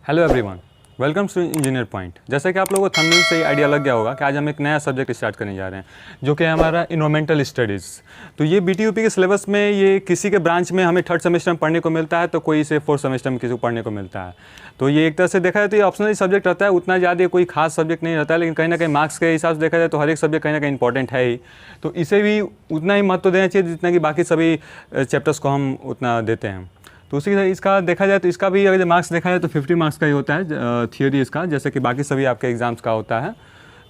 Hello everyone, welcome to engineer point. जैसे कि आप लोगों को थंबनेल से ही आइडिया लग गया होगा कि आज हम एक नया सब्जेक्ट स्टार्ट करने जा रहे हैं जो कि है हमारा इन्वायरमेंटल स्टडीज़। तो ये बीटीयूपी के सिलेबस में ये किसी के ब्रांच में हमें थर्ड सेमेस्टर में पढ़ने को मिलता है, तो कोई इसे फोर्थ सेमेस्टर में किसी को पढ़ने को मिलता है। तो ये एक तरह से देखा जाए तो ये ऑप्शनल सब्जेक्ट रहता है, उतना ज़्यादा कोई खास सब्जेक्ट नहीं रहता है, लेकिन कहीं ना कहीं मार्क्स के हिसाब से देखा जाए तो हर एक सब्जेक्ट कहीं ना कहीं इंपॉर्टेंट है ही। तो इसे भी उतना ही महत्व देना चाहिए जितना कि बाकी सभी चैप्टर्स को हम उतना देते हैं। तो उसी तरह इसका देखा जाए तो इसका भी अगर मार्क्स देखा जाए तो 50 मार्क्स का ही होता है थियोरी इसका, जैसे कि बाकी सभी आपके एग्जाम्स का होता है।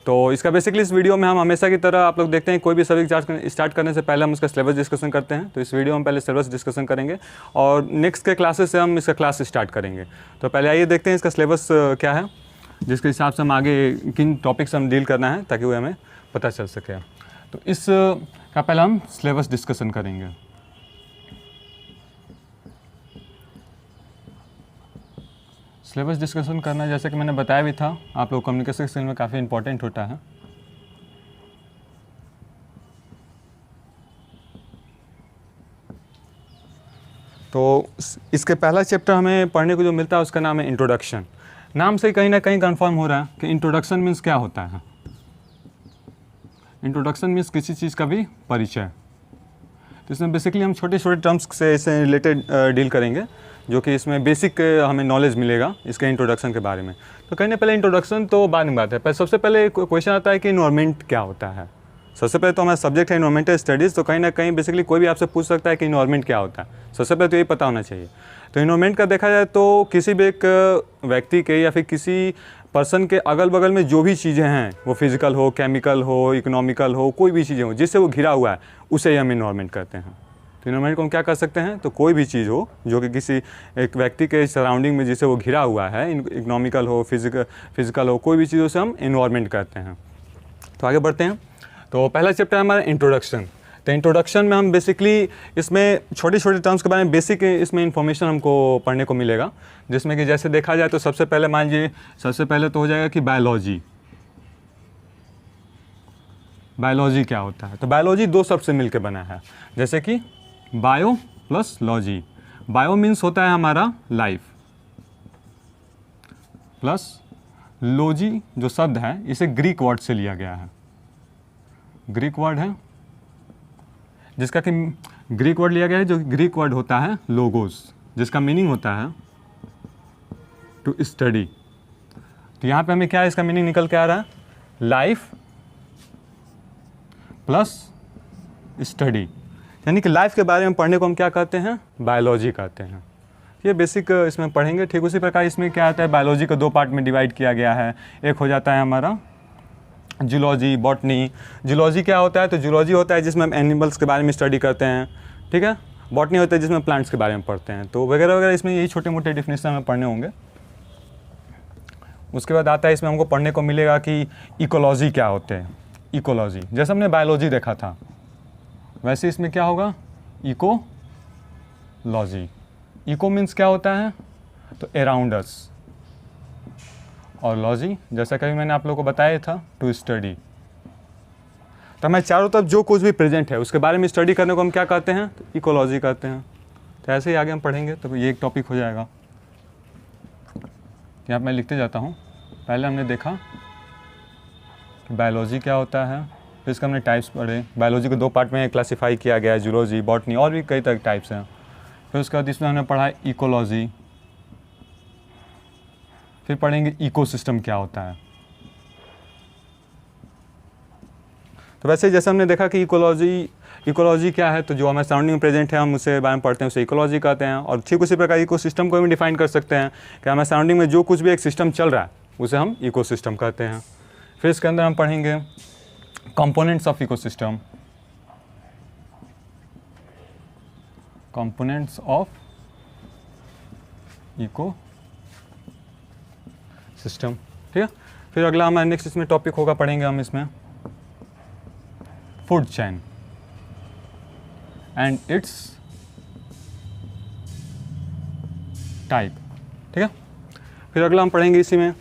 तो इसका बेसिकली इस वीडियो में हम हमेशा की तरह आप लोग देखते हैं कोई भी सब्जेक्ट स्टार्ट करने से पहले हम उसका सिलेबस डिस्कशन करते हैं। तो इस वीडियो में पहले सिलेबस डिस्कशन करेंगे और नेक्स्ट के क्लासेस से हम इसका क्लास स्टार्ट करेंगे। तो पहले आइए देखते हैं इसका सिलेबस क्या है, जिसके हिसाब से हम आगे किन टॉपिक्स हम डील करना है ताकि वो हमें पता चल सके। तो इस का पहले हम सिलेबस डिस्कशन करेंगे। सिलेबस डिस्कशन करना जैसे कि मैंने बताया भी था, आप लोग कम्युनिकेशन स्किल में काफ़ी इंपॉर्टेंट होता है। तो इसके पहला चैप्टर हमें पढ़ने को जो मिलता है उसका नाम है इंट्रोडक्शन। नाम से कहीं ना कहीं कंफर्म हो रहा है कि इंट्रोडक्शन मीन्स क्या होता है। इंट्रोडक्शन मीन्स किसी चीज़ का भी परिचय। तो इसमें बेसिकली हम छोटे छोटे टर्म्स से इससे रिलेटेड डील करेंगे, जो कि इसमें बेसिक हमें नॉलेज मिलेगा इसके इंट्रोडक्शन के बारे में। तो कहने पहले इंट्रोडक्शन तो बाद में बात है, पर सबसे पहले क्वेश्चन आता है कि इन्वायरमेंट क्या होता है। सबसे पहले तो हमारा सब्जेक्ट है इन्वायरमेंटल स्टडीज़, तो कहीं ना कहीं बेसिकली कोई भी आपसे पूछ सकता है कि इन्वायरमेंट क्या होता है। सबसे पहले तो यही पता होना चाहिए। तो इन्वायरमेंट का देखा जाए तो किसी भी एक व्यक्ति के या फिर किसी पर्सन के अगल बगल में जो भी चीज़ें हैं, वो फिजिकल हो, केमिकल हो, इकोनॉमिकल हो, कोई भी चीज़ें हो जिससे वो घिरा हुआ है, उसे ही हम इन्वायरमेंट कहते हैं। तो इन्वायरमेंट को हम क्या कर सकते हैं, तो कोई भी चीज़ हो जो कि किसी एक व्यक्ति के सराउंडिंग में जिससे वो घिरा हुआ है, इकोनॉमिकल हो, फिजिकल हो, कोई भी चीज़ उसे हम इन्वायरमेंट कहते हैं। तो आगे बढ़ते हैं। तो पहला चैप्टर है हमारा इंट्रोडक्शन। तो इंट्रोडक्शन में हम बेसिकली इसमें छोटे छोटे टर्म्स के बारे में बेसिक इसमें इंफॉर्मेशन हमको पढ़ने को मिलेगा, जिसमें कि जैसे देखा जाए तो सबसे पहले मान लीजिए सबसे पहले तो हो जाएगा कि बायोलॉजी। बायोलॉजी क्या होता है, तो बायोलॉजी दो शब्द से मिलकर बना है, जैसे कि bio plus logy. Bio means होता है हमारा लाइफ, प्लस लॉजी जो शब्द है इसे ग्रीक वर्ड से लिया गया है। ग्रीक वर्ड है जिसका कि ग्रीक वर्ड लिया गया है, जो ग्रीक वर्ड होता है लोगोस, जिसका मीनिंग होता है टू स्टडी। तो यहाँ पे हमें क्या इसका मीनिंग निकल के आ रहा है, लाइफ प्लस स्टडी, यानी कि लाइफ के बारे में पढ़ने को हम क्या कहते हैं, बायोलॉजी कहते हैं। ये बेसिक इसमें पढ़ेंगे। ठीक उसी प्रकार इसमें क्या आता है, बायोलॉजी को दो पार्ट में डिवाइड किया गया है। एक हो जाता है हमारा जूलॉजी, बॉटनी। जूलॉजी क्या होता है, तो जूलॉजी होता है जिसमें हम एनिमल्स के बारे में स्टडी करते हैं, ठीक है। बॉटनी होता है जिसमें प्लांट्स के बारे में पढ़ते हैं। तो वगैरह वगैरह इसमें यही छोटे मोटे डिफिनेशन हमें पढ़ने होंगे। उसके बाद आता है इसमें हमको पढ़ने को मिलेगा कि इकोलॉजी क्या होते हैं। इकोलॉजी जैसे हमने बायोलॉजी देखा था वैसे इसमें क्या होगा, इकोलॉजी। इको मीन्स क्या होता है, तो अराउंड अस, और लॉजी जैसा कभी मैंने आप लोगों को बताया था, टू स्टडी। तो हमें चारों तरफ जो कुछ भी प्रेजेंट है उसके बारे में स्टडी करने को हम क्या कहते हैं, तो इकोलॉजी कहते हैं। तो ऐसे ही आगे हम पढ़ेंगे तो ये एक टॉपिक हो जाएगा। यहाँ मैं लिखते जाता हूँ। पहले हमने देखा कि बायोलॉजी क्या होता है, फिर इसका हमने टाइप्स पढ़े। बायोलॉजी को दो पार्ट में क्लासीफाई किया गया है, जूलॉजी, बॉटनी, और भी कई तरह के टाइप्स हैं। फिर उसके बाद इसमें हमने पढ़ा इकोलॉजी। फिर पढ़ेंगे इकोसिस्टम क्या होता है। तो वैसे जैसे हमने देखा कि इकोलॉजी क्या है, तो जो हमारे सराउंडिंग में प्रेजेंट है हम उसे बारे में पढ़ते हैं, उसे इकोलॉजी कहते हैं। और ठीक उसी प्रकार इकोसिस्टम को भी डिफाइन कर सकते हैं कि हमारे सराउंडिंग में जो कुछ भी एक सिस्टम चल रहा है उसे हम इकोसिस्टम कहते हैं। फिर इसके अंदर हम पढ़ेंगे components of ecosystem. Components of ecosystem, ठीक है। फिर अगला हमारा नेक्स्ट इसमें टॉपिक होगा, पढ़ेंगे हम इसमें food chain and it's type, ठीक है। फिर अगला हम पढ़ेंगे इसी में,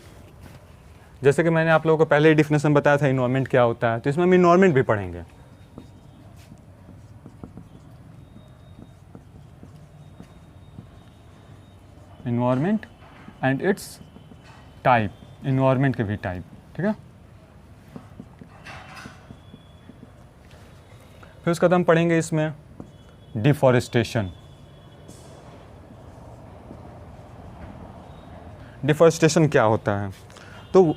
जैसे कि मैंने आप लोगों को पहले ही डिफिनेशन बताया था इन्वायरमेंट क्या होता है, तो इसमें हम इन्वायरमेंट भी पढ़ेंगे। Environment and it's type, environment के भी टाइप, ठीक है। फिर उसके बाद हम पढ़ेंगे इसमें डिफॉरेस्टेशन। डिफॉरेस्टेशन क्या होता है? तो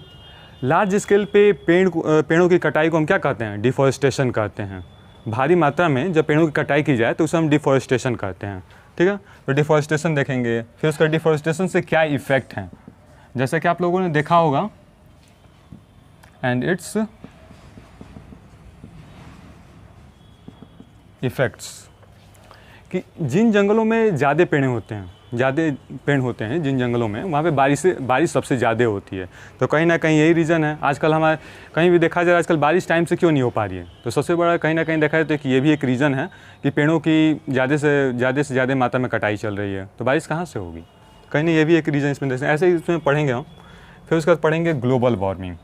लार्ज स्केल पे पेड़ों की कटाई को हम क्या कहते हैं? डिफॉरेस्टेशन कहते हैं। भारी मात्रा में जब पेड़ों की कटाई की जाए तो उसे हम डिफॉरेस्टेशन कहते हैं, ठीक है। तो डिफॉरेस्टेशन देखेंगे, फिर उसका डिफॉरेस्टेशन से क्या इफ़ेक्ट हैं, जैसे कि आप लोगों ने देखा होगा, एंड इट्स इफ़ेक्ट्स, कि जिन जंगलों में ज़्यादा पेड़ होते हैं, जिन जंगलों में, वहाँ पे बारिश सबसे ज़्यादा होती है। तो कहीं ना कहीं यही रीज़न है। आजकल हमारे कहीं भी देखा जाए आजकल बारिश टाइम से क्यों नहीं हो पा रही है, तो सबसे बड़ा कहीं ना कहीं देखा जाए तो कि ये भी एक रीज़न है कि पेड़ों की ज़्यादा से ज़्यादा मात्रा में कटाई चल रही है। तो बारिश कहाँ से होगी? कहीं नहीं, ये भी एक रीज़न इसमें देखते हैं। ऐसे ही इसमें पढ़ेंगे हम। फिर उसके बाद पढ़ेंगे ग्लोबल वार्मिंग।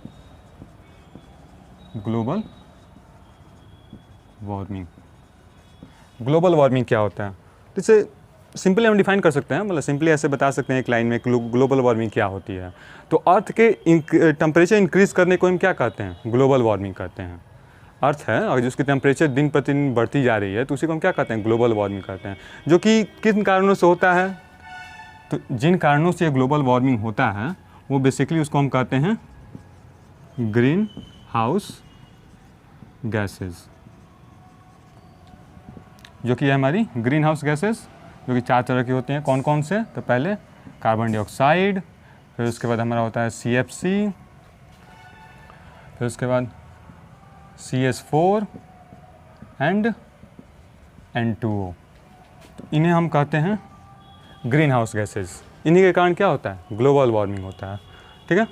ग्लोबल वार्मिंग क्या होता है? इसे सिंपली हम डिफाइन कर सकते हैं, मतलब सिंपली ऐसे बता सकते हैं एक लाइन में ग्लोबल वार्मिंग क्या होती है। तो अर्थ के टेम्परेचर इंक्रीज़ करने को हम क्या कहते हैं? ग्लोबल वार्मिंग कहते हैं। अर्थ है और जिसकी टेम्परेचर दिन प्रतिदिन बढ़ती जा रही है तो उसी को हम क्या कहते हैं? ग्लोबल वार्मिंग कहते हैं। जो कि किन कारणों से होता है? तो जिन कारणों से ग्लोबल वार्मिंग होता है वो बेसिकली उसको हम कहते हैं ग्रीन हाउस गैसेस, जो कि है हमारी ग्रीन हाउस गैसेस, जो कि 4 तरह की होती हैं। कौन कौन से? तो पहले कार्बन डाइऑक्साइड, फिर उसके बाद हमारा होता है CFC, फिर उसके बाद CS4 एंड N2O। तो इन्हें हम कहते हैं ग्रीन हाउस गैसेस। इन्हीं के कारण क्या होता है? ग्लोबल वार्मिंग होता है, ठीक है।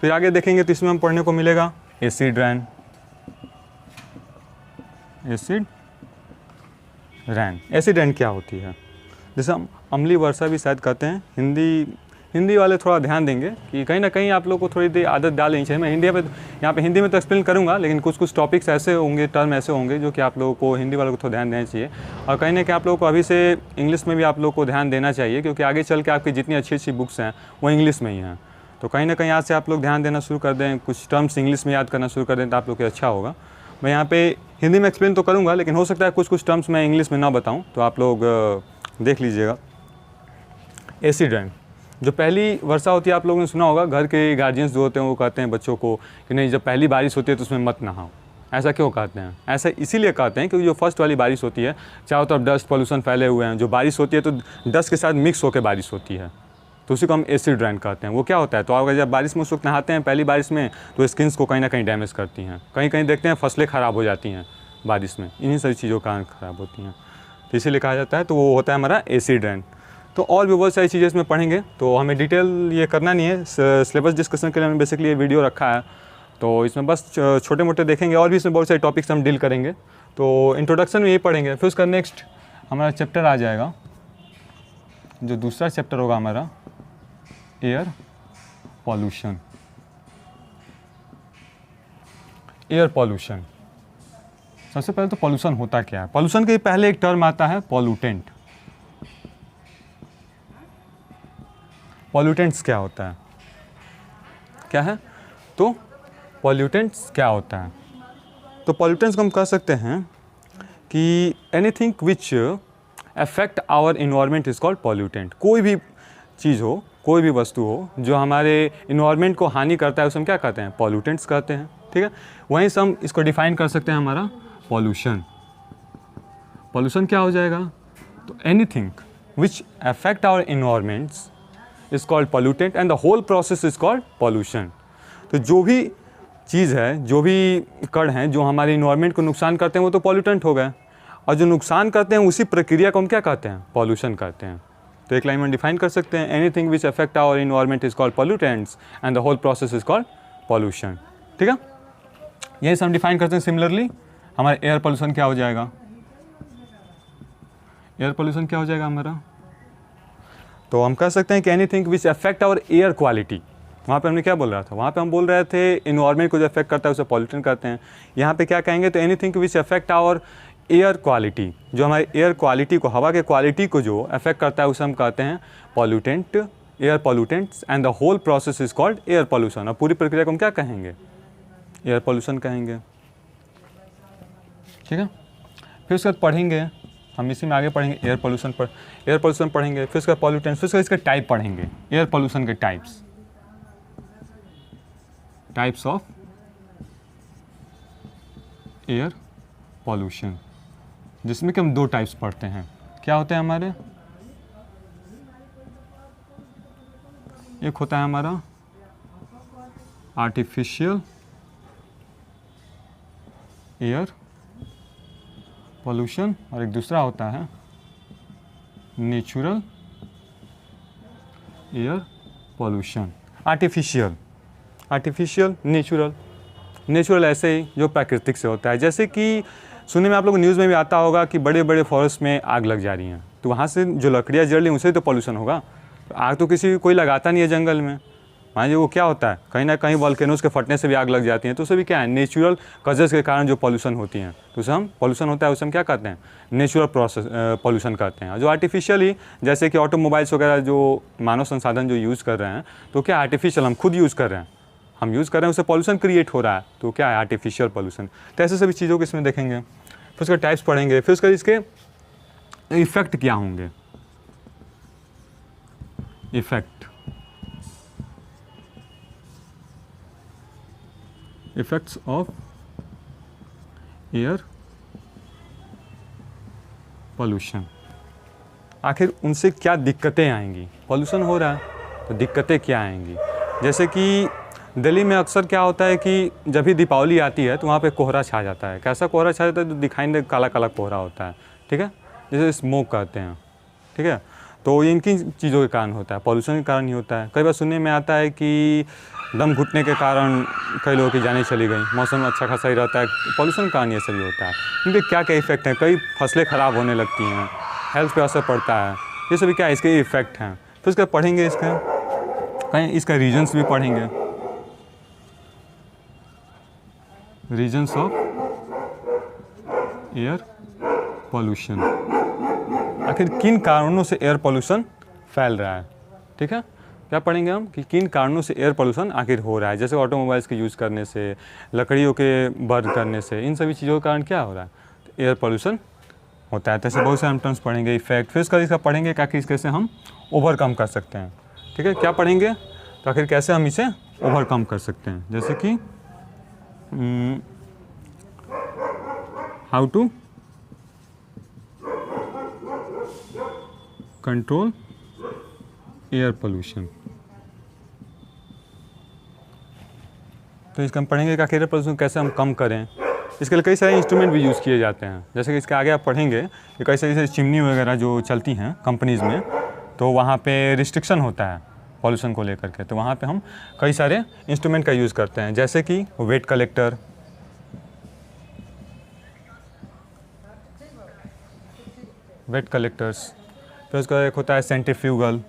फिर आगे देखेंगे तो इसमें हम पढ़ने को मिलेगा एसिड रेन। एसिड रेन क्या होती है? जैसे हम अम्लीय वर्षा भी शायद कहते हैं। हिंदी वाले थोड़ा ध्यान देंगे कि कहीं ना कहीं आप लोग को थोड़ी देर आदत डाल लेनी चाहिए। मैं यहाँ पे हिंदी में तो एक्सप्लेन करूँगा, लेकिन कुछ टॉपिक्स ऐसे होंगे, टर्म ऐसे होंगे जो कि आप लोगों को, हिंदी वालों को थोड़ा ध्यान देना चाहिए। और कहीं ना कहीं आप लोगों को अभी से इंग्लिश में भी आप लोग को ध्यान देना चाहिए, क्योंकि आगे चल के आपकी जितनी अच्छी बुक्स हैं वो इंग्लिश में ही हैं। तो कहीं ना कहीं आज से आप लोग ध्यान देना शुरू कर दें, कुछ टर्म्स इंग्लिश में याद करना शुरू कर दें तो आप लोग के अच्छा होगा। मैं यहाँ पे हिंदी में एक्सप्लेन तो करूँगा, लेकिन हो सकता है कुछ टर्म्स मैं इंग्लिश में ना बताऊँ, तो आप लोग देख लीजिएगा। एसिड रेन, जो पहली वर्षा होती है, आप लोगों ने सुना होगा, घर के गार्जियंस जो होते हैं वो कहते हैं बच्चों को कि नहीं, जब पहली बारिश होती है तो उसमें मत नहाओ। ऐसा क्यों कहते हैं? ऐसा इसीलिए कहते हैं क्योंकि जो फर्स्ट वाली बारिश होती है, चारों तरफ डस्ट पॉल्यूशन फैले हुए हैं, जो बारिश होती है तो डस्ट के साथ मिक्स होकर बारिश होती है, तो उसी को हम एसिड रेन कहते हैं। वो क्या होता है? तो आप जब बारिश में उस वक्त नहाते हैं पहली बारिश में, तो स्किन्स को कहीं ना कहीं डैमेज करती हैं, कहीं देखते हैं फसलें ख़राब हो जाती हैं बारिश में, इन्हीं सारी चीज़ों के कारण ख़राब होती हैं, तो इसीलिए कहा जाता है। तो वो होता है हमारा एसिड रेन। तो और भी बहुत सारी चीज़ें इसमें पढ़ेंगे, तो हमें डिटेल ये करना नहीं है। सिलेबस डिस्कशन के लिए हमने बेसिकली ये वीडियो रखा है, तो इसमें बस छोटे मोटे देखेंगे, और भी इसमें बहुत सारे टॉपिक्स हम डील करेंगे। तो इंट्रोडक्शन में यही पढ़ेंगे। फिर उसका नेक्स्ट हमारा चैप्टर आ जाएगा, जो दूसरा चैप्टर होगा हमारा एयर पॉल्यूशन। एयर पॉल्यूशन, सबसे पहले तो पॉल्यूशन होता क्या है? पॉल्यूशन के पहले एक टर्म आता है पॉल्यूटेंट। पॉल्यूटेंट्स क्या होता है? क्या है? तो पॉल्यूटेंट्स क्या होता है? तो पॉल्यूटेंट्स को हम कह सकते हैं कि anything which affect our environment is called pollutant. कोई भी चीज़ हो, कोई भी वस्तु हो जो हमारे इन्वायरमेंट को हानि करता है, उसे हम क्या कहते हैं? पॉल्यूटेंट्स कहते हैं, ठीक है। वहीं से हम इसको डिफाइन कर सकते हैं हमारा पॉल्यूशन। पॉल्यूशन क्या हो जाएगा? तो anything which affect our environments is called pollutant and the whole process is called pollution. तो जो भी चीज़ है, जो भी कण हैं जो हमारे इन्वायरमेंट को नुकसान करते हैं वो तो पॉल्यूटेंट हो गए, और जो नुकसान करते हैं उसी प्रक्रिया को हम क्या कहते हैं? पॉल्यूशन कहते हैं। तो एक लाइन में डिफाइन कर सकते हैं, anything which affect our environment is called pollutants and the whole process is called pollution, ठीक है। यही से हम डिफाइन करते हैं। सिमिलरली हमारा एयर पॉल्यूशन क्या हो जाएगा? एयर पॉल्यूशन क्या हो जाएगा हमारा? तो हम कह सकते हैं कि anything which affect our air quality. वहाँ पे हमने क्या बोल रहा था? वहाँ पे हम बोल रहे थे इन्वायरमेंट को जो अफेक्ट करता है उसे पॉल्यूटेंट कहते हैं। यहाँ पे क्या कहेंगे? तो anything which affect our air quality, जो हमारे एयर क्वालिटी को, हवा के क्वालिटी को जो अफेक्ट करता है उसे हम कहते हैं pollutant air pollutants and the whole process is called air pollution. और पूरी प्रक्रिया को हम क्या कहेंगे? एयर पॉल्यूशन कहेंगे। ठीक है, फिर उसके बाद पढ़ेंगे हम, इसी में आगे पढ़ेंगे एयर पॉल्यूशन पढ़ेंगे, फिर उसका पॉल्यूटेंट्स, फिर उसका इसके टाइप पढ़ेंगे, एयर पॉल्यूशन के टाइप्स ऑफ एयर पॉल्यूशन, जिसमें कि हम 2 टाइप्स पढ़ते हैं। क्या होते हैं हमारे? एक होता है हमारा आर्टिफिशियल एयर पॉल्यूशन और एक दूसरा होता है natural air pollution. Artificial, natural ऐसे ही जो प्राकृतिक से होता है। जैसे कि सुनने में आप लोग न्यूज़ में भी आता होगा कि बड़े बड़े फॉरेस्ट में आग लग जा रही हैं, तो वहाँ से जो लकड़ियाँ जल रही हैं उससे तो पॉल्यूशन होगा। तो आग तो कोई लगाता नहीं है जंगल में, मान लीजिए वो क्या होता है, कहीं ना कहीं वॉल्केनोज के फटने से भी आग लग जाती है, तो उसे भी क्या है, नेचुरल कजेस के कारण जो पॉल्यूशन होती हैं, तो उसे हम पॉल्यूशन होता है उसे हम क्या कहते हैं? नेचुरल प्रोसेस पॉल्यूशन कहते हैं। जो आर्टिफिशियली, जैसे कि ऑटोमोबाइल्स वगैरह जो मानव संसाधन जो यूज़ कर रहे हैं, तो क्या आर्टिफिशियल हम खुद यूज़ कर रहे हैं, उससे पॉल्यूशन क्रिएट हो रहा है, तो क्या है? Artificial pollution. तो ऐसे सभी चीज़ों को इसमें देखेंगे, फिर उसके टाइप्स पढ़ेंगे, फिर उसके इसके इफेक्ट क्या होंगे, इफेक्ट्स ऑफ एयर पॉल्यूशन। आखिर उनसे क्या दिक्कतें आएंगी? पॉल्यूशन हो रहा है तो दिक्कतें क्या आएंगी? जैसे कि दिल्ली में अक्सर क्या होता है कि जब भी दीपावली आती है तो वहाँ पे कोहरा छा जाता है। कैसा कोहरा छा जाता है? तो दिखाई नहीं, काला काला कोहरा होता है। ठीक है, जैसे स्मोक कहते हैं। ठीक है, तो ये इनकी चीज़ों के कारण होता है, पॉल्यूशन के कारण ही होता है। कई बार सुनने में आता है कि दम घुटने के कारण कई लोगों की जानें चली गई। मौसम अच्छा खासा ही रहता है, पॉल्यूशन के कारण ये सभी होता है। इनके क्या क्या इफेक्ट हैं? कई फसलें ख़राब होने लगती हैं, हेल्थ पे असर पड़ता है, ये सभी क्या इसके इफेक्ट हैं। फिर इसका पढ़ेंगे, कहीं इसका रीजन्स भी पढ़ेंगे, रीजन्स ऑफ एयर पॉल्यूशन। आखिर किन कारणों से एयर पॉल्यूशन फैल रहा है? ठीक है, क्या पढ़ेंगे हम कि किन कारणों से एयर पॉल्यूशन आखिर हो रहा है। जैसे ऑटोमोबाइल्स के यूज़ करने से, लकड़ियों के बर्न करने से, इन सभी चीज़ों के कारण क्या हो रहा है? तो एयर पॉल्यूशन होता है। तो ऐसे बहुत सारे हम टर्म्स पढ़ेंगे, इफेक्ट। फिर इसका पढ़ेंगे क्या कि कैसे हम ओवरकम कर सकते हैं। ठीक है, क्या पढ़ेंगे? तो आखिर कैसे हम इसे ओवरकम कर सकते हैं। जैसे कि how to control air pollution. तो इसका हम पढ़ेंगे कि एयर पोल्यूशन कैसे हम कम करें। इसके लिए कई सारे इंस्ट्रूमेंट भी यूज़ किए जाते हैं। जैसे कि इसके आगे आप पढ़ेंगे कि कई सारी चिमनी वगैरह जो चलती हैं कंपनीज़ में, तो वहाँ पे रिस्ट्रिक्शन होता है पॉल्यूशन को लेकर के, तो वहाँ पे हम कई सारे इंस्ट्रूमेंट का यूज़ करते हैं। जैसे कि वेट कलेक्टर, वेट कलेक्टर्स, फिर उसका एक होता है सेंट्रीफ्यूगल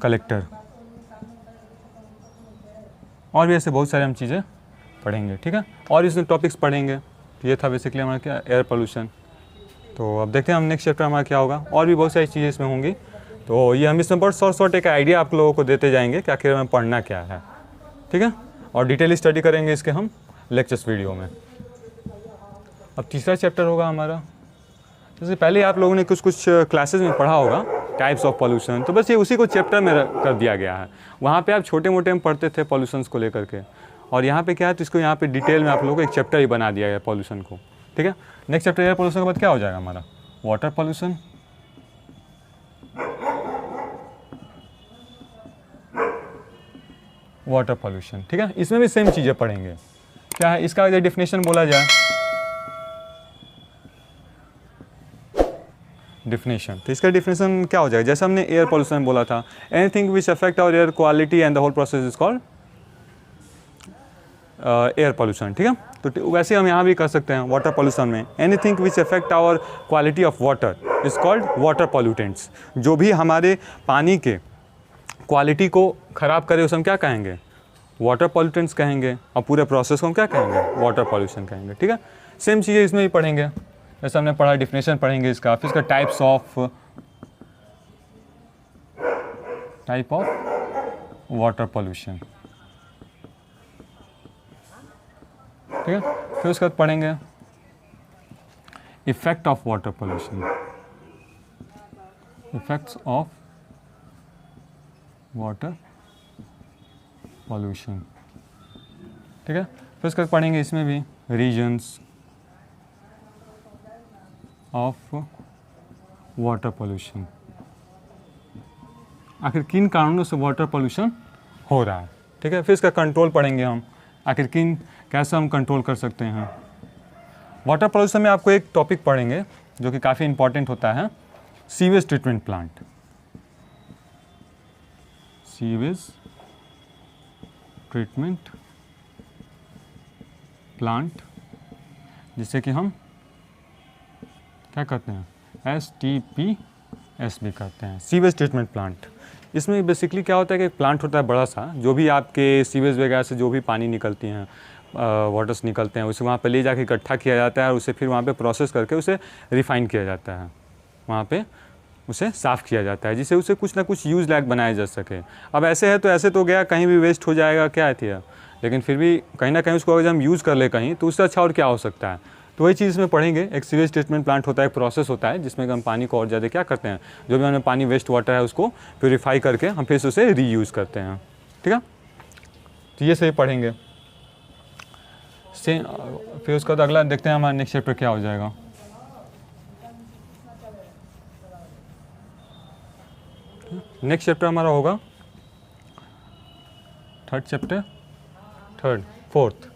कलेक्टर, और भी ऐसे बहुत सारे हम चीज़ें पढ़ेंगे। ठीक है, और इसमें टॉपिक्स पढ़ेंगे। तो ये था बेसिकली हमारा क्या, एयर पोल्यूशन। तो अब देखते हैं हम नेक्स्ट चैप्टर हमारा क्या होगा, और भी बहुत सारी चीज़ें इसमें होंगी। तो ये हम इसमें बहुत शॉर्ट एक आइडिया आप लोगों को देते जाएंगे कि आखिर हमें पढ़ना क्या है। ठीक है, और डिटेल स्टडी करेंगे इसके हम लेक्चर्स वीडियो में। अब तीसरा चैप्टर होगा हमारा, जैसे पहले आप लोगों ने कुछ क्लासेस में पढ़ा होगा टाइप्स ऑफ पॉल्यूशन, तो बस ये उसी को चैप्टर में कर दिया गया है। वहाँ पे आप छोटे मोटे में पढ़ते थे पॉल्यूशंस को लेकर के, और यहाँ पे क्या है, तो इसको यहाँ पे डिटेल में आप लोगों को एक चैप्टर ही बना दिया गया पॉल्यूशन को। ठीक है, नेक्स्ट चैप्टर एयर पॉल्यूशन के बाद क्या हो जाएगा हमारा, वाटर पॉल्यूशन। वाटर पॉल्यूशन, ठीक है, इसमें भी सेम चीज़ें पढ़ेंगे। क्या है इसका अगर डेफिनेशन बोला जाए, डिफिनेशन, तो इसका डिफिनेशन क्या हो जाएगा, जैसे हमने एयर पॉल्यूशन बोला था, anything which affect our air quality and the whole process is called air pollution. ठीक है, तो वैसे हम यहाँ भी कर सकते हैं वाटर पॉल्यूशन में, anything which affect our quality of water is called water pollutants. जो भी हमारे पानी के क्वालिटी को ख़राब करे उसे हम क्या कहेंगे, वाटर पॉल्यूटेंट्स कहेंगे, और पूरे प्रोसेस को हम क्या कहेंगे, वाटर पॉल्यूशन कहेंगे। ठीक है, सेम चीज़ें इसमें भी पढ़ेंगे। जैसे हमने पढ़ा, डिफिनेशन पढ़ेंगे इसका, फिर इसका टाइप ऑफ वाटर पोल्यूशन, ठीक है। फिर उसके बाद पढ़ेंगे effect of water pollution, effects of water pollution, ठीक है। फिर उसके बाद पढ़ेंगे इसमें भी रीजन्स ऑफ वाटर पोल्यूशन, आखिर किन कारणों से वाटर पोल्यूशन हो रहा है, ठीक है। फिर इसका कंट्रोल पढ़ेंगे हम, आखिर कैसे हम कंट्रोल कर सकते हैं। वाटर पोल्यूशन में आपको एक टॉपिक पढ़ेंगे जो कि काफ़ी इंपॉर्टेंट होता है, sewage treatment plant, sewage treatment plant, जिसे कि हम क्या कहते हैं, STPS भी कहते हैं, सीवेज ट्रीटमेंट प्लांट। इसमें बेसिकली क्या होता है कि एक प्लांट होता है बड़ा सा, जो भी आपके सीवेज वगैरह से जो भी पानी निकलती हैं, वाटर्स निकलते हैं, उसे वहाँ पे ले जाके इकट्ठा किया जाता है और उसे फिर वहाँ पे प्रोसेस करके उसे रिफ़ाइन किया जाता है, वहाँ पे उसे साफ़ किया जाता है, जिससे उसे कुछ ना कुछ यूज़ लायक बनाया जा सके। अब ऐसे है तो ऐसे तो गया, कहीं भी वेस्ट हो जाएगा, क्या है थी, लेकिन फिर भी कहीं ना कहीं उसको अगर हम यूज़ कर ले कहीं, तो उससे अच्छा और क्या हो सकता है। तो वही चीज़ में पढ़ेंगे, एक सीवेज ट्रीटमेंट प्लांट होता है, एक प्रोसेस होता है जिसमें हम पानी को और ज़्यादा क्या करते हैं, जो भी हमें पानी वेस्ट वाटर है उसको प्योरीफाई करके हम फिर उसे रीयूज़ करते हैं, ठीक है। तो ये सही पढ़ेंगे। फिर उसके बाद अगला देखते हैं हमारा नेक्स्ट चैप्टर क्या हो जाएगा। नेक्स्ट चैप्टर हमारा होगा फोर्थ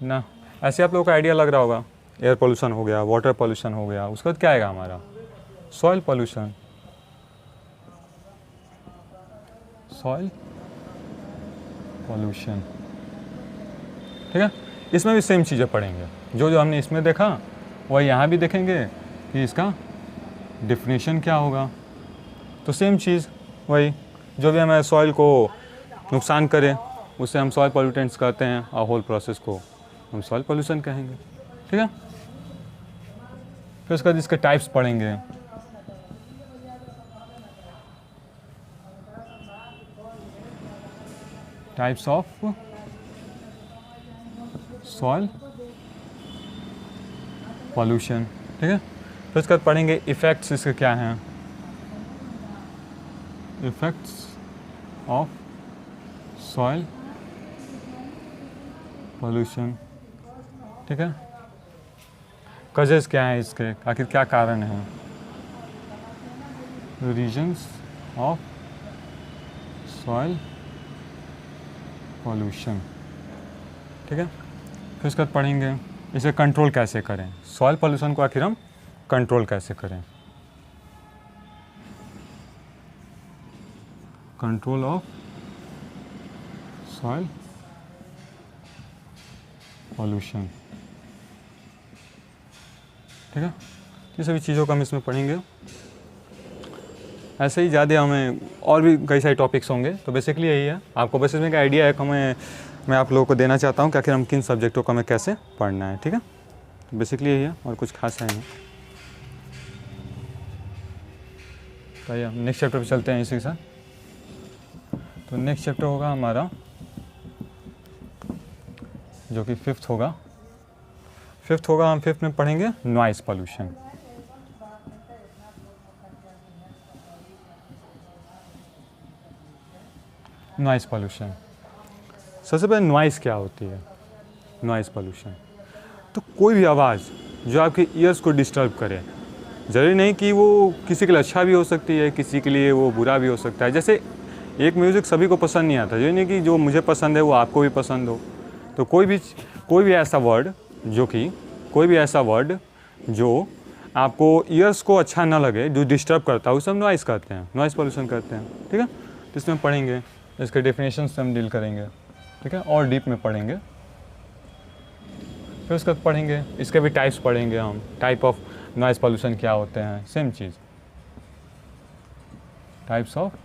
ना। ऐसे आप लोगों का आइडिया लग रहा होगा, एयर पोल्यूशन हो गया, वाटर पोल्यूशन हो गया, उसके बाद क्या आएगा हमारा, सॉइल पोल्यूशन, सॉइल पोल्यूशन, ठीक है। इसमें भी सेम चीज़ें पढ़ेंगे, जो जो हमने इसमें देखा वही यहाँ भी देखेंगे कि इसका डिफिनेशन क्या होगा। तो सेम चीज़ वही, जो भी हमें सॉइल को नुकसान करे उसे हम सॉइल पोल्यूटेंट्स कहते हैं, और होल प्रोसेस को हम सॉइल पोल्यूशन कहेंगे, ठीक है। फिर उसके बाद इसके टाइप्स पढ़ेंगे, टाइप्स ऑफ सॉइल पोल्यूशन, ठीक है। फिर उसके बाद पढ़ेंगे इफ़ेक्ट्स इसके क्या हैं, इफ़ेक्ट्स ऑफ सॉइल पोल्यूशन, ठीक है। कजेस क्या हैं इसके, आखिर क्या कारण है, रीजन्स ऑफ सॉइल पोल्यूशन, ठीक है। फिर उसके बाद पढ़ेंगे इसे कंट्रोल कैसे करें, सॉइल पोल्यूशन को आखिर हम कंट्रोल कैसे करें, कंट्रोल ऑफ सॉइल पोल्यूशन, ठीक है। ये सभी चीज़ों का हम इसमें पढ़ेंगे। ऐसे ही ज़्यादा हमें और भी कई सारे टॉपिक्स होंगे, तो बेसिकली यही है, आपको बस इसमें का आइडिया है कि मैं आप लोगों को देना चाहता हूँ कि आखिर हम किन सब्जेक्टों को हमें कैसे पढ़ना है, ठीक है। बेसिकली यही है, और कुछ खास है नहीं। तो आइए नेक्स्ट चैप्टर पे चलते हैं इसी के साथ। तो नेक्स्ट चैप्टर होगा हमारा जो कि फिफ्थ होगा हम फिफ्थ में पढ़ेंगे नॉइज़ पोल्यूशन, नॉइज़ पोल्यूशन। सबसे पहले नॉइज़ क्या होती है, नॉइज़ पोल्यूशन तो कोई भी आवाज़ जो आपके ईयर्स को डिस्टर्ब करे, ज़रूरी नहीं कि वो किसी के लिए अच्छा भी हो सकती है, किसी के लिए वो बुरा भी हो सकता है। जैसे एक म्यूज़िक सभी को पसंद नहीं आता, जो नहीं कि जो मुझे पसंद है वो आपको भी पसंद हो। तो कोई भी ऐसा वर्ड जो आपको ईयर्स को अच्छा ना लगे, जो डिस्टर्ब करता है, उसे हम नॉइज़ कहते हैं, नॉइज़ पोल्यूशन कहते हैं, ठीक है। तो इसमें पढ़ेंगे, इसके डेफिनेशन से हम डील करेंगे, ठीक है, और डीप में पढ़ेंगे। फिर उसके बाद पढ़ेंगे इसके भी टाइप्स पढ़ेंगे हम, टाइप ऑफ नॉइज़ पोल्यूशन क्या होते हैं, same cheese, types of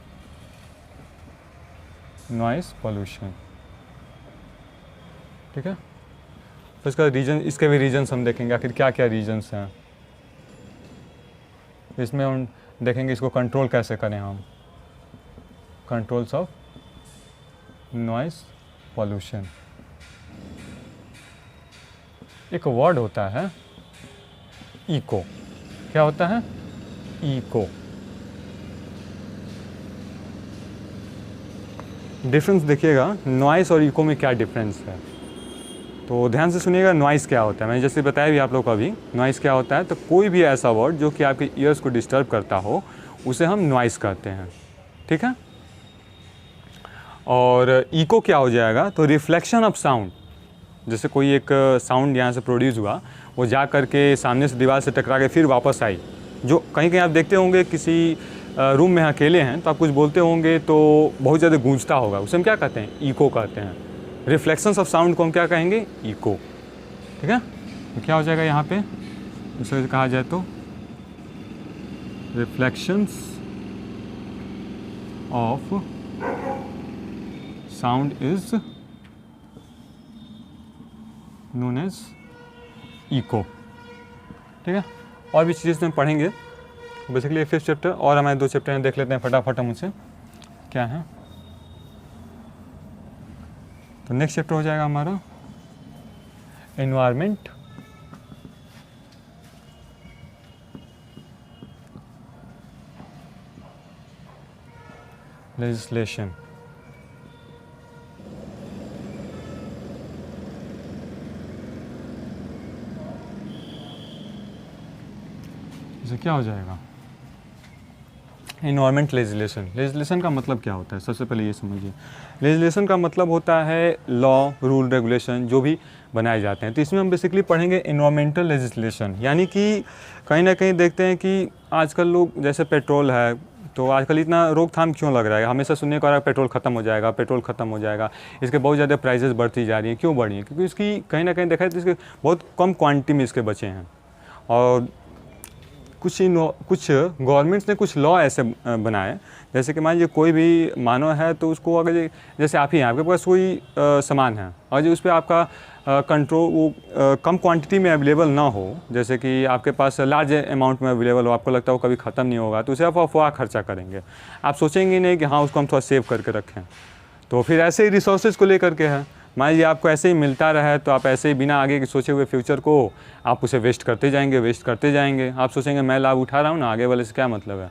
noise pollution, ठीक है। फिर इसका रीजन, इसके भी रीजन्स हम देखेंगे आखिर क्या क्या रीजन्स हैं। इसमें हम देखेंगे इसको कंट्रोल कैसे करें हम, कंट्रोल्स ऑफ नॉइस पॉल्यूशन। एक वर्ड होता है इको, क्या होता है? इको। डिफरेंस देखिएगा नॉइस और इको में क्या डिफरेंस है, तो ध्यान से सुनिएगा। नॉइस क्या होता है, मैंने जैसे बताया भी आप लोग को अभी, नॉइस क्या होता है, तो कोई भी ऐसा वर्ड जो कि आपके ईयर्स को डिस्टर्ब करता हो उसे हम नॉइस कहते हैं, ठीक है। और इको क्या हो जाएगा, तो रिफ्लेक्शन ऑफ साउंड। जैसे कोई एक साउंड यहाँ से प्रोड्यूस हुआ, वो जा करके सामने से दीवार से टकरा के फिर वापस आई, जो कहीं कहीं आप देखते होंगे किसी रूम में अकेले हैं तो आप कुछ बोलते होंगे तो बहुत ज़्यादा गूंजता होगा, उसे हम क्या कहते हैं? इको कहते हैं। रिफ्लेक्शंस ऑफ साउंड को हम क्या कहेंगे? इको, ठीक है। तो क्या हो जाएगा यहाँ पे, इसे कहा जाए तो reflections of sound is known as echo, ठीक है। और भी चीज़ें इसमें पढ़ेंगे। बेसिकली 5th चैप्टर और हमारे 2 चैप्टर देख लेते हैं फटाफट हम उनसे क्या है। तो नेक्स्ट चैप्टर हो जाएगा हमारा एनवायरमेंट, लेजिस्लेशन। इसे क्या हो जाएगा? Environment legislation. लेजिस्लेशन का मतलब क्या होता है, सबसे पहले ये समझिए। लेजिस्लेशन का मतलब होता है लॉ, रूल, रेगुलेशन जो भी बनाए जाते हैं। तो इसमें हम बेसिकली पढ़ेंगे एनवायरमेंटल लेजिस्लेशन, यानी कि कहीं ना कहीं देखते हैं कि आजकल लोग, जैसे पेट्रोल है, तो आजकल इतना रोकथाम क्यों लग रहा है? हमेशा सुनने को आ रहा है पेट्रोल ख़त्म हो जाएगा, पेट्रोल ख़त्म हो जाएगा। इसके बहुत ज़्यादा प्राइसेस बढ़ती जा रही हैं। क्यों बढ़ी हैं? क्योंकि इसकी कहीं ना कहीं देखा जाए तो इसके बहुत कम क्वांटिटी में इसके बचे हैं। और कुछ गवर्नमेंट्स ने कुछ लॉ ऐसे बनाए, जैसे कि मान लीजिए कोई भी मानव है तो उसको अगर, जैसे आप ही हैं, आपके पास कोई सामान है और जो उस पर आपका कंट्रोल वो कम क्वांटिटी में अवेलेबल ना हो, जैसे कि आपके पास लार्ज अमाउंट में अवेलेबल हो, आपको लगता है वो कभी ख़त्म नहीं होगा, तो उसे आप अफवाह खर्चा करेंगे। आप सोचेंगे नहीं कि हाँ उसको हम थोड़ा सेव करके रखें। तो फिर ऐसे ही रिसोर्सेज को लेकर के है, मान लीजिए आपको ऐसे ही मिलता रहा तो आप ऐसे ही बिना आगे के सोचे हुए फ्यूचर को आप उसे वेस्ट करते जाएंगे। आप सोचेंगे मैं लाभ उठा रहा हूँ ना, आगे वाले से क्या मतलब है।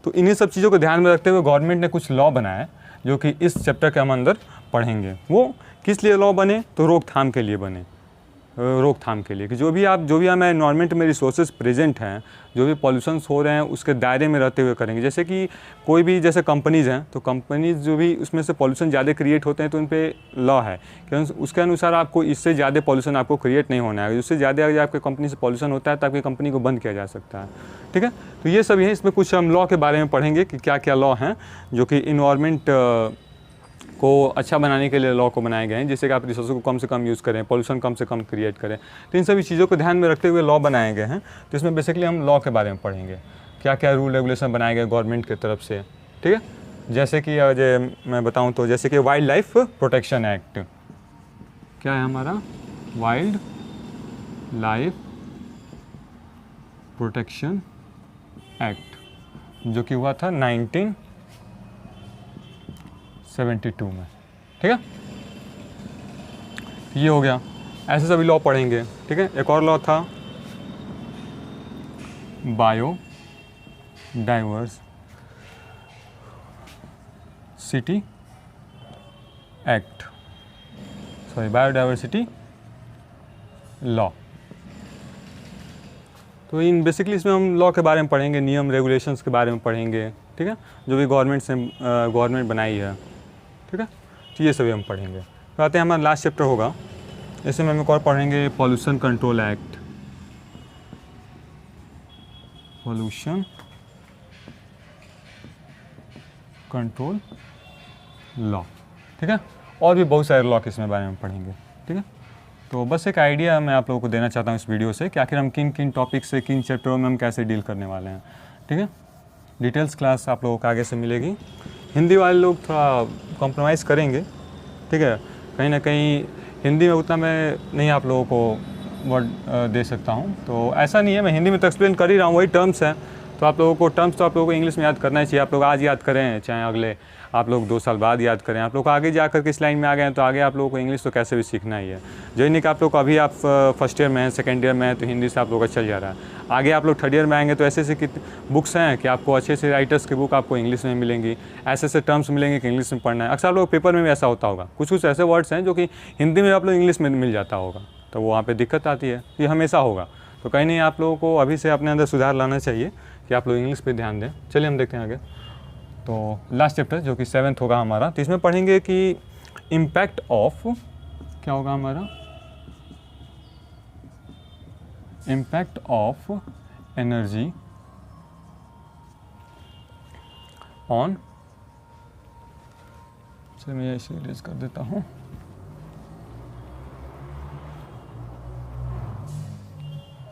तो इन्हीं सब चीज़ों को ध्यान में रखते हुए गवर्नमेंट ने कुछ लॉ बनाए जो कि इस चैप्टर के हम अंदर पढ़ेंगे। वो किस लिए लॉ बने? तो रोकथाम के लिए बने, रोकथाम के लिए कि जो भी हमें एनवायरनमेंट में रिसोर्सेज प्रेजेंट हैं, जो भी पॉल्यूशंस हो रहे हैं उसके दायरे में रहते हुए करेंगे। जैसे कि कोई भी जैसे कंपनीज़ हैं, तो कंपनीज़ जो भी उसमें से पॉल्यूशन ज़्यादा क्रिएट होते हैं तो उन पे लॉ है कि उसके अनुसार आपको इससे ज़्यादा पॉल्यूशन आपको क्रिएट नहीं होना है। उससे ज़्यादा अगर आपकी कंपनी से पॉल्यूशन होता है तो आपकी कंपनी को बंद किया जा सकता है, ठीक है। तो ये सब है, इसमें कुछ हम लॉ के बारे में पढ़ेंगे कि क्या क्या लॉ हैं जो कि इन्वायरमेंट को अच्छा बनाने के लिए लॉ को बनाए गए हैं, जिससे कि आप रिसोर्स को कम से कम यूज़ करें, पॉल्यूशन कम से कम क्रिएट करें। तो इन सभी चीज़ों को ध्यान में रखते हुए लॉ बनाए गए हैं। तो इसमें बेसिकली हम लॉ के बारे में पढ़ेंगे, क्या क्या रूल रेगुलेशन बनाए गए गवर्नमेंट की तरफ से, ठीक है। जैसे कि मैं बताऊं तो जैसे कि वाइल्ड लाइफ प्रोटेक्शन एक्ट, क्या है हमारा? वाइल्ड लाइफ प्रोटेक्शन एक्ट, जो कि हुआ था 1972 में, ठीक है। ये हो गया, ऐसे सभी लॉ पढ़ेंगे, ठीक है। एक और लॉ था bio diversity act, biodiversity law. तो इन बेसिकली इसमें हम लॉ के बारे में पढ़ेंगे, नियम रेगुलेशंस के बारे में पढ़ेंगे, ठीक है, जो भी गवर्नमेंट बनाई है, ठीक है। तो ये सभी हम पढ़ेंगे। तो आते हैं हमारा लास्ट चैप्टर होगा, इसमें हम एक और पढ़ेंगे pollution control act, pollution control law, ठीक है। और भी बहुत सारे लॉ के इसमें बारे में पढ़ेंगे, ठीक है। तो बस एक आइडिया मैं आप लोगों को देना चाहता हूँ इस वीडियो से कि आखिर हम किन किन टॉपिक से, किन चैप्टरों में हम कैसे डील करने वाले हैं, ठीक है। डिटेल्स क्लास आप लोगों को आगे से मिलेगी। हिंदी वाले लोग थोड़ा कॉम्प्रोमाइज़ करेंगे, ठीक है। कहीं ना कहीं हिंदी में उतना मैं नहीं आप लोगों को वर्ड दे सकता हूँ। तो ऐसा नहीं है, मैं हिंदी में तो एक्सप्लेन कर ही रहा हूँ, वही टर्म्स हैं। तो आप लोगों को टर्म्स तो आप लोगों को इंग्लिश में याद करना ही चाहिए। आप लोग आज याद करें चाहे अगले आप लोग 2 साल बाद याद करें, आप लोग आगे जा कर के इस लाइन में आ गए हैं तो आगे आप लोगों को इंग्लिश तो कैसे भी सीखना ही है। जो नहीं कि आप लोग को अभी आप फर्स्ट ईयर में हैं, सेकेंड ईयर में हैं, तो हिंदी से आप लोग का चल जा रहा है। आगे आप लोग थर्ड ईयर में आएंगे तो ऐसे ऐसे कितने बुक्स हैं कि आपको अच्छे से राइटर्स की बुक आपको इंग्लिश में मिलेंगी, ऐसे ऐसे टर्म्स मिलेंगे कि इंग्लिश में पढ़ना है। अक्सर आप लोग पेपर में भी ऐसा होता होगा, कुछ कुछ ऐसे वर्ड्स हैं जो कि हिंदी में आप लोग इंग्लिश में मिल जाता होगा, तो वहाँ पर दिक्कत आती है। ये हमेशा होगा। तो कहीं नहीं आप लोगों को अभी से अपने अंदर सुधार लाना चाहिए कि आप लोग इंग्लिश पे ध्यान दें। चलिए हम देखते हैं आगे। तो लास्ट चैप्टर जो कि 7th होगा हमारा, तो इसमें पढ़ेंगे कि इम्पैक्ट ऑफ, क्या होगा हमारा, इम्पैक्ट ऑफ एनर्जी ऑन, चलिए मैं इसे इरेज कर देता हूँ।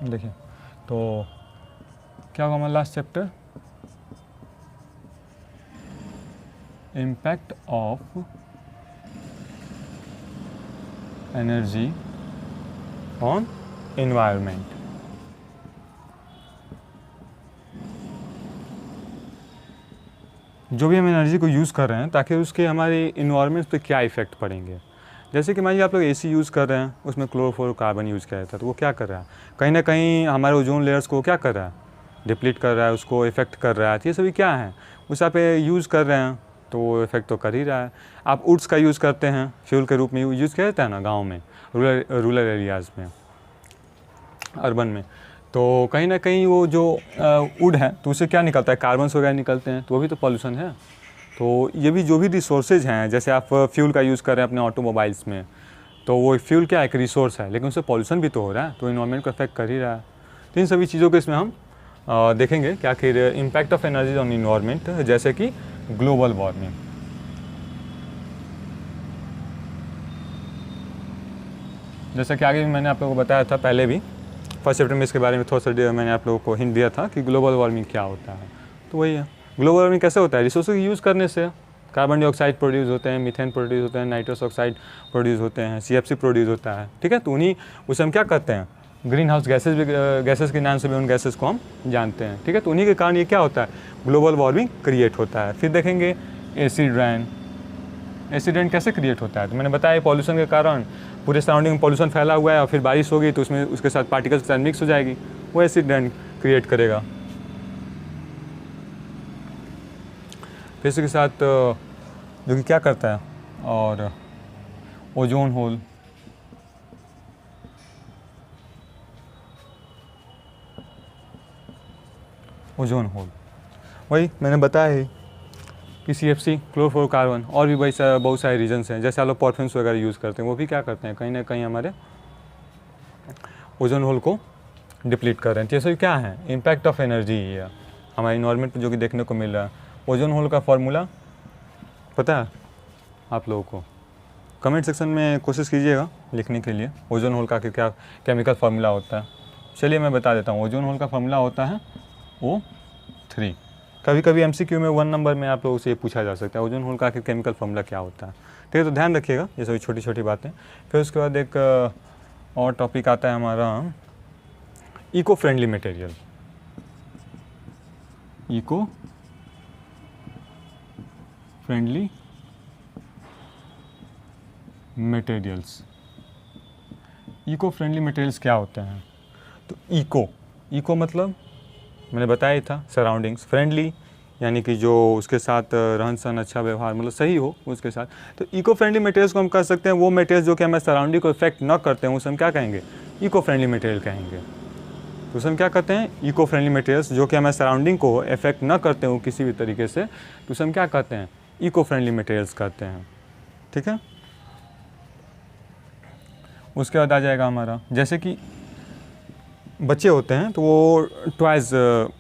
देखिए तो क्या होगा हमारा last chapter, impact of energy on environment. जो भी हम एनर्जी को यूज़ कर रहे हैं ताकि उसके हमारे इन्वायरमेंट पे क्या इफ़ेक्ट पड़ेंगे। जैसे कि मान लीजिए आप लोग एसी यूज़ कर रहे हैं, उसमें क्लोरोफ्लोरोकार्बन यूज़ किया जाता है, तो वो क्या कर रहा है, कहीं ना कहीं हमारे ओजोन लेयर्स को क्या कर रहा है, डिप्लीट कर रहा है, उसको इफ़ेक्ट कर रहा है। तो ये सभी क्या है, उस आप यूज़ कर रहे हैं तो वो इफ़ेक्ट तो कर ही रहा है। आप वुड्स का यूज़ करते हैं, फ्यूल के रूप में यूज़ किया जाता है ना गाँव में, रूरल एरियाज़ में, अर्बन में। तो कहीं ना कहीं वो जो वुड है तो उससे क्या निकलता है, कार्बन्स वगैरह निकलते हैं, तो वो भी तो पॉल्यूशन है। तो ये भी जो भी रिसोर्सेज हैं, जैसे आप फ्यूल का यूज़ कर रहे हैं अपने ऑटोमोबाइल्स में, तो वो फ्यूल क्या एक रिसोर्स है, लेकिन उससे पॉल्यूशन भी तो हो रहा है, तो इन्वायरमेंट को अफेक्ट कर ही रहा है। तो इन सभी चीज़ों को इसमें हम देखेंगे कि आखिर impact of energy on environment, जैसे कि ग्लोबल वार्मिंग। जैसा कि आगे भी मैंने आप लोगों को बताया था पहले भी, फर्स्ट चैप्टर में इसके बारे में थोड़ा सा मैंने आप लोगों को हिंट दिया था कि ग्लोबल वार्मिंग क्या होता है। तो वही है, ग्लोबल वार्मिंग कैसे होता है, रिसोर्स यूज़ करने से कार्बन डाइऑक्साइड प्रोड्यूस होते हैं, मीथेन प्रोड्यूस होते हैं, नाइट्रस ऑक्साइड प्रोड्यूस होते हैं, CFC प्रोड्यूस होता है। ठीक है, तो उन्हीं उसे हम क्या करते हैं, ग्रीन हाउस गैसेस के नाम से भी उन गैसेस को हम जानते हैं। ठीक है, तो उन्हीं के कारण ये क्या होता है, ग्लोबल वार्मिंग क्रिएट होता है। फिर देखेंगे एसिड रेन। एसिड रेन कैसे क्रिएट होता है, तो मैंने बताया पॉल्यूशन के कारण पूरे सराउंडिंग में पॉल्यूशन फैला हुआ है और फिर बारिश होगी तो उसमें उसके साथ पार्टिकल्स के साथ मिक्स हो जाएगी, वो एसिड रेन क्रिएट करेगा। फिर इसके साथ जो कि क्या करता है, और ओजोन होल, ओजोन होल वही मैंने बताया ही कि CFC क्लोरोफ्लोरोकार्बन, और भी बहुत सारे रीजन्स हैं। जैसे आप लोग परफ्यूम्स वगैरह यूज़ करते हैं, वो भी क्या करते हैं, कहीं ना कहीं हमारे ओजोन होल को डिप्लीट कर रहे हैं। जैसे क्या है, इम्पैक्ट ऑफ एनर्जी है हमारे इन्वायरमेंट पर जो कि देखने को मिल रहा है। ओजोन होल का फॉर्मूला पता है आप लोगों को, कमेंट सेक्शन में कोशिश कीजिएगा लिखने के लिए ओजोन होल का क्या केमिकल फार्मूला होता है। चलिए मैं बता देता हूँ, ओजोन होल का फार्मूला होता है O3। कभी कभी MCQ में 1 नंबर में आप लोगों से ये पूछा जा सकता है, ओजोन होल का आखिर केमिकल फार्मूला क्या होता है। ठीक है, तो ध्यान रखिएगा ये सभी छोटी छोटी बातें। फिर उसके बाद एक और टॉपिक आता है हमारा eco friendly material. Eco friendly materials. Eco friendly materials क्या होते हैं, तो इको मतलब मैंने बताया ही था, सराउंडिंग्स, फ्रेंडली यानी कि जो उसके साथ रहन सहन अच्छा व्यवहार मतलब सही हो उसके साथ। तो इको फ्रेंडली मटेरियल्स को हम कह सकते हैं वो मटेरियल्स जो कि हमारे सराउंडिंग को इफेक्ट ना करते हैं, उसे हम क्या कहेंगे, इको फ्रेंडली मटेरियल कहेंगे। तो उसे हम क्या कहते हैं, इको फ्रेंडली मटेरियल्स जो कि हमारे सराउंडिंग को इफेक्ट ना करते हो किसी भी तरीके से, तो उसे हम क्या कहते हैं, इको फ्रेंडली मटेरियल्स कहते हैं। ठीक है, उसके बाद आ जाएगा हमारा, जैसे कि बच्चे होते हैं तो वो टॉयज़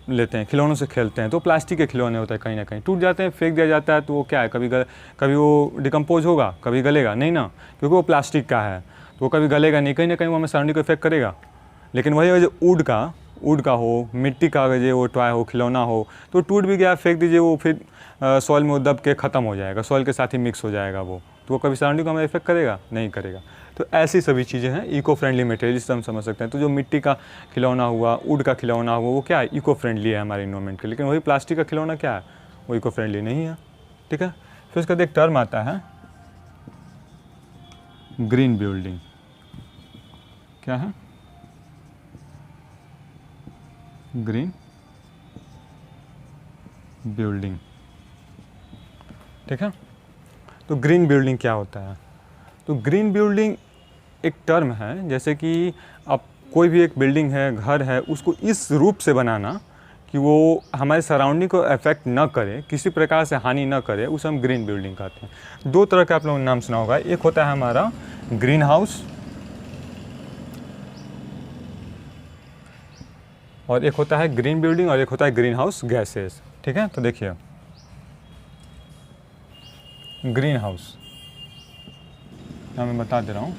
लेते हैं, खिलौनों से खेलते हैं, तो प्लास्टिक के खिलौने होते हैं, कहीं ना कहीं टूट जाते हैं, फेंक दिया जाता है, तो वो क्या है, कभी वो डिकम्पोज होगा, कभी गलेगा नहीं ना, क्योंकि वो प्लास्टिक का है, तो वो कभी गलेगा नहीं, कहीं ना कहीं वो हमें सराउंडिंग को इफेक्ट करेगा। लेकिन वही जो वुड का हो, मिट्टी का जो वो टॉय हो, खिलौना हो, तो टूट भी गया, फेंक दीजिए, वो फिर सॉइल में दब के ख़त्म हो जाएगा, सॉइल के साथ ही मिक्स हो जाएगा वो, तो वो कभी सराउंडिंग को हमें इफेक्ट करेगा नहीं करेगा। तो ऐसी सभी चीज़ें हैं इको फ्रेंडली मटेरियल, जिससे हम समझ सकते हैं। तो जो मिट्टी का खिलौना हुआ, वुड का खिलौना हुआ, वो क्या है, इको फ्रेंडली है हमारे इन्वायरमेंट के। लेकिन वही प्लास्टिक का खिलौना क्या है, वो इको फ्रेंडली नहीं है। ठीक है। फिर उसका एक टर्म आता है ग्रीन बिल्डिंग। क्या है, ग्रीन बिल्डिंग। ठीक है। तो ग्रीन बिल्डिंग क्या होता है, तो ग्रीन बिल्डिंग एक टर्म है, जैसे कि अब कोई भी एक बिल्डिंग है, घर है, उसको इस रूप से बनाना कि वो हमारे सराउंडिंग को अफेक्ट ना करे, किसी प्रकार से हानि ना करे, उसे हम ग्रीन बिल्डिंग कहते हैं। दो तरह का आप लोगों ने नाम सुना होगा, एक होता है हमारा ग्रीन हाउस और एक होता है ग्रीन बिल्डिंग और एक होता है ग्रीन हाउस गैसेस। ठीक है। तो देखिए ग्रीन हाउस, यहाँ मैं बता दे रहा हूँ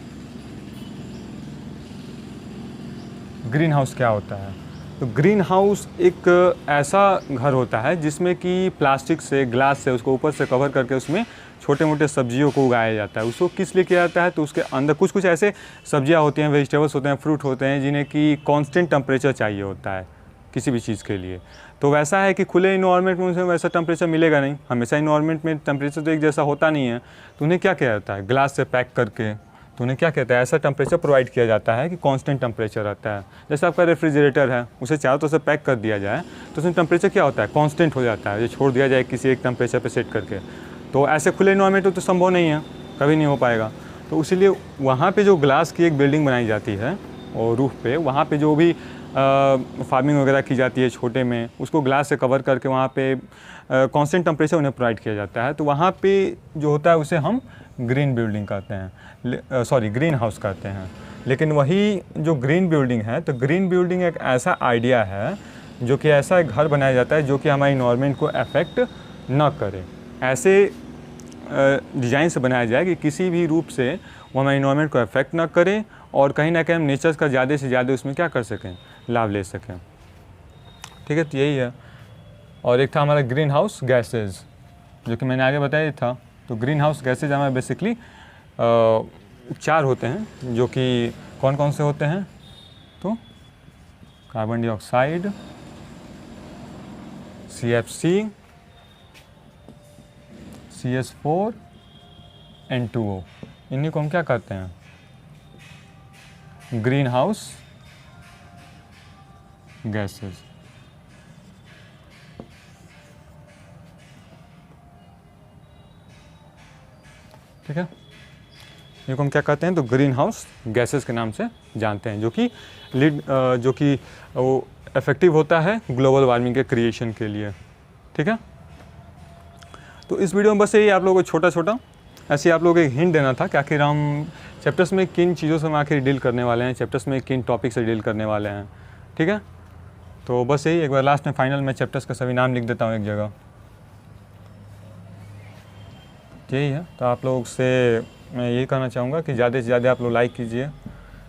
ग्रीन हाउस क्या होता है। तो ग्रीन हाउस एक ऐसा घर होता है जिसमें कि प्लास्टिक से, ग्लास से उसको ऊपर से कवर करके उसमें छोटे मोटे सब्जियों को उगाया जाता है। उसको किस लिए किया जाता है, तो उसके अंदर कुछ कुछ ऐसे सब्जियां होती हैं, वेजिटेबल्स होते हैं, फ्रूट होते हैं, जिन्हें कि कांस्टेंट टेम्परेचर चाहिए होता है किसी भी चीज़ के लिए। तो वैसा है कि खुले इन्वायरमेंट में उन्हें वैसा टेम्परेचर मिलेगा नहीं, हमेशा इन्वायरमेंट में टेम्परेचर तो एक जैसा होता नहीं है। तो उन्हें क्या किया जाता है, ग्लास से पैक करके, तो उन्हें क्या कहता है, ऐसा टेम्परेचर प्रोवाइड किया जाता है कि कांस्टेंट टेम्परेचर रहता है। जैसे आपका रेफ्रिजरेटर है, उसे चारों तरफ से पैक कर दिया जाए तो उसमें टेम्परेचर क्या होता है, कांस्टेंट हो जाता है, जो छोड़ दिया जाए किसी एक टेम्परेचर पे सेट करके। तो ऐसे खुले इन्वायरमेंट में तो संभव नहीं है, कभी नहीं हो पाएगा। तो इसीलिए वहाँ पे जो ग्लास की एक बिल्डिंग बनाई जाती है और रूफ पे, वहाँ पे जो भी फार्मिंग वगैरह की जाती है छोटे में, उसको ग्लास से कवर करके वहाँ पे कांस्टेंट टेम्परेचर उन्हें प्रोवाइड किया जाता है। तो वहाँ पे जो होता है उसे हम ग्रीन बिल्डिंग कहते हैं, सॉरी ग्रीन हाउस कहते हैं। लेकिन वही जो ग्रीन बिल्डिंग है, तो ग्रीन बिल्डिंग एक ऐसा आइडिया है जो कि ऐसा एक घर बनाया जाता है जो कि हमारे इन्वायरमेंट को अफेक्ट ना करे। ऐसे डिज़ाइन से बनाया जाए कि किसी भी रूप से वो हमारे इन्वायरमेंट को अफेक्ट ना करे और कहीं ना कहीं हम नेचर का ज़्यादा से ज़्यादा उसमें क्या कर सकें, लाभ ले सकें। ठीक है। तो यही है। और एक था हमारा ग्रीन हाउस गैसेज, जो कि मैंने आगे बताया था। तो ग्रीन हाउस गैसेज हमारे बेसिकली 4 होते हैं, जो कि कौन कौन से होते हैं, तो carbon dioxide, CFC, CS4, N2O। इन्हीं को हम क्या कहते हैं, ग्रीन हाउस गैसेज। ठीक है। इनको हम क्या कहते हैं, तो ग्रीन हाउस गैसेस के नाम से जानते हैं, जो कि जो कि वो इफेक्टिव होता है ग्लोबल वार्मिंग के क्रिएशन के लिए। ठीक है। तो इस वीडियो में बस यही आप लोगों को छोटा छोटा ऐसे आप लोगों को एक हिंट देना था कि आखिर हम चैप्टर्स में किन चीज़ों से हम आखिर डील करने वाले हैं, चैप्टर्स में किन टॉपिक से डील करने वाले हैं। ठीक है। तो बस यही, एक बार लास्ट में फाइनल में चैप्टर्स का सभी नाम लिख देता हूँ एक जगह। यही है। तो आप लोग से मैं यही कहना चाहूँगा कि ज़्यादा से ज़्यादा आप लोग लाइक कीजिए,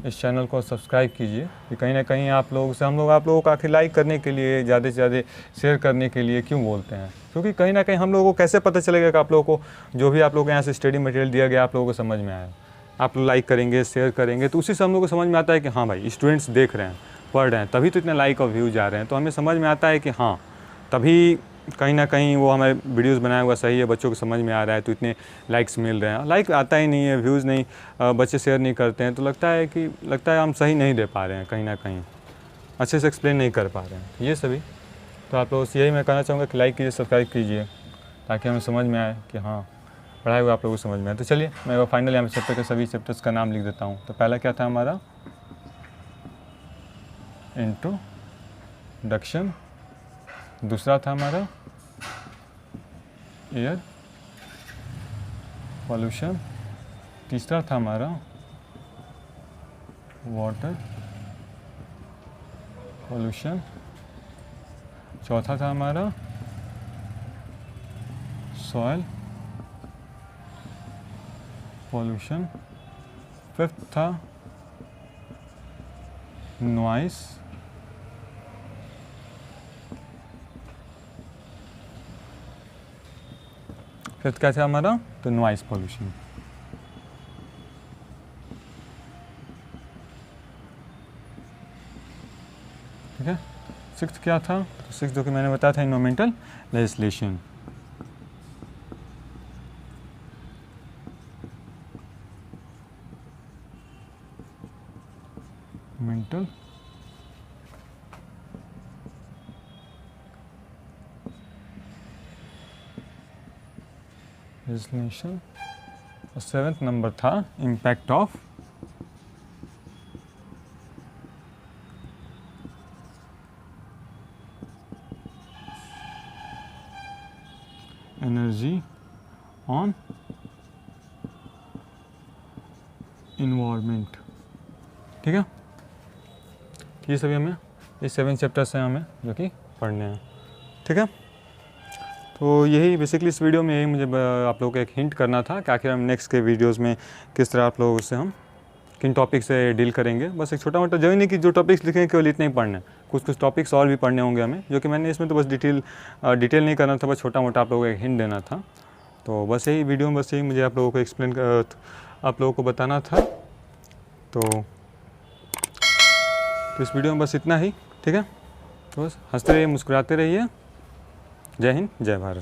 इस चैनल को सब्सक्राइब कीजिए, कि कहीं ना कहीं आप लोगों से हम लोग आप लोगों को आखिर लाइक करने के लिए, ज़्यादा से ज़्यादा शेयर करने के लिए क्यों बोलते हैं, क्योंकि कहीं ना कहीं हम लोगों को कैसे पता चलेगा कि आप लोगों को जो भी आप लोगों को यहाँ से स्टडी मटेरियल दिया गया आप लोगों को समझ में आया। आप लोग लाइक करेंगे, शेयर करेंगे, तो उसी से हम लोग को समझ में आता है कि हाँ भाई स्टूडेंट्स देख रहे हैं, पढ़ रहे हैं, तभी तो इतने लाइक और व्यूज़ आ रहे हैं। तो हमें समझ में आता है कि हाँ, तभी कहीं ना कहीं वो हमारे वीडियोस बनाया हुआ सही है, बच्चों को समझ में आ रहा है, तो इतने लाइक्स मिल रहे हैं। लाइक आता ही नहीं है, व्यूज़ नहीं, बच्चे शेयर नहीं करते हैं, तो लगता है हम सही नहीं दे पा रहे हैं, कहीं ना कहीं अच्छे से एक्सप्लेन नहीं कर पा रहे हैं, ये सभी। तो आप लोगों से यही मैं कहना चाहूँगा कि लाइक कीजिए, सब्सक्राइब कीजिए, ताकि हमें समझ में आए कि हाँ पढ़ाई हुआ आप लोगों को समझ में आए। तो चलिए मैं फाइनल यहाँ चैप्टर के सभी चैप्टर्स का नाम लिख देता हूँ। तो पहला क्या था हमारा, इंट्रोडक्शन। दूसरा था हमारा एयर पॉल्यूशन। तीसरा था हमारा वाटर पॉल्यूशन। चौथा था हमारा सॉइल पॉल्यूशन। फिफ्थ था नॉइस। फिफ्थ क्या था हमारा, तो नॉइस पॉल्यूशन। सिक्स क्या था? तो सिक्स जो कि मैंने बताया था इन्वायरमेंटल लेजिस्लेशन। Mental legislation. और सेवेंथ नंबर था impact of energy on environment. ठीक है, ये सभी हमें ये 7 चैप्टर्स हैं हमें जो कि पढ़ने हैं। ठीक है, तो यही बेसिकली इस वीडियो में यही मुझे आप लोगों को एक हिंट करना था कि आखिर हम नेक्स्ट के वीडियोस में किस तरह आप लोगों से हम किन टॉपिक से डील करेंगे। बस एक छोटा मोटा जो ही नहीं कि जो टॉपिक्स लिखे केवल इतने ही पढ़ने, कुछ कुछ टॉपिक्स और भी पढ़ने होंगे हमें, जो कि मैंने इसमें तो बस डिटेल नहीं करना था, बस छोटा मोटा आप लोगों को एक हिंट देना था। तो बस यही वीडियो में बस यही मुझे आप लोगों को एक्सप्लेन आप लोगों को बताना था। तो इस वीडियो में बस इतना ही। ठीक है, तो बस हंसते रहिए, मुस्कुराते रहिए। जय हिंद, जय भारत।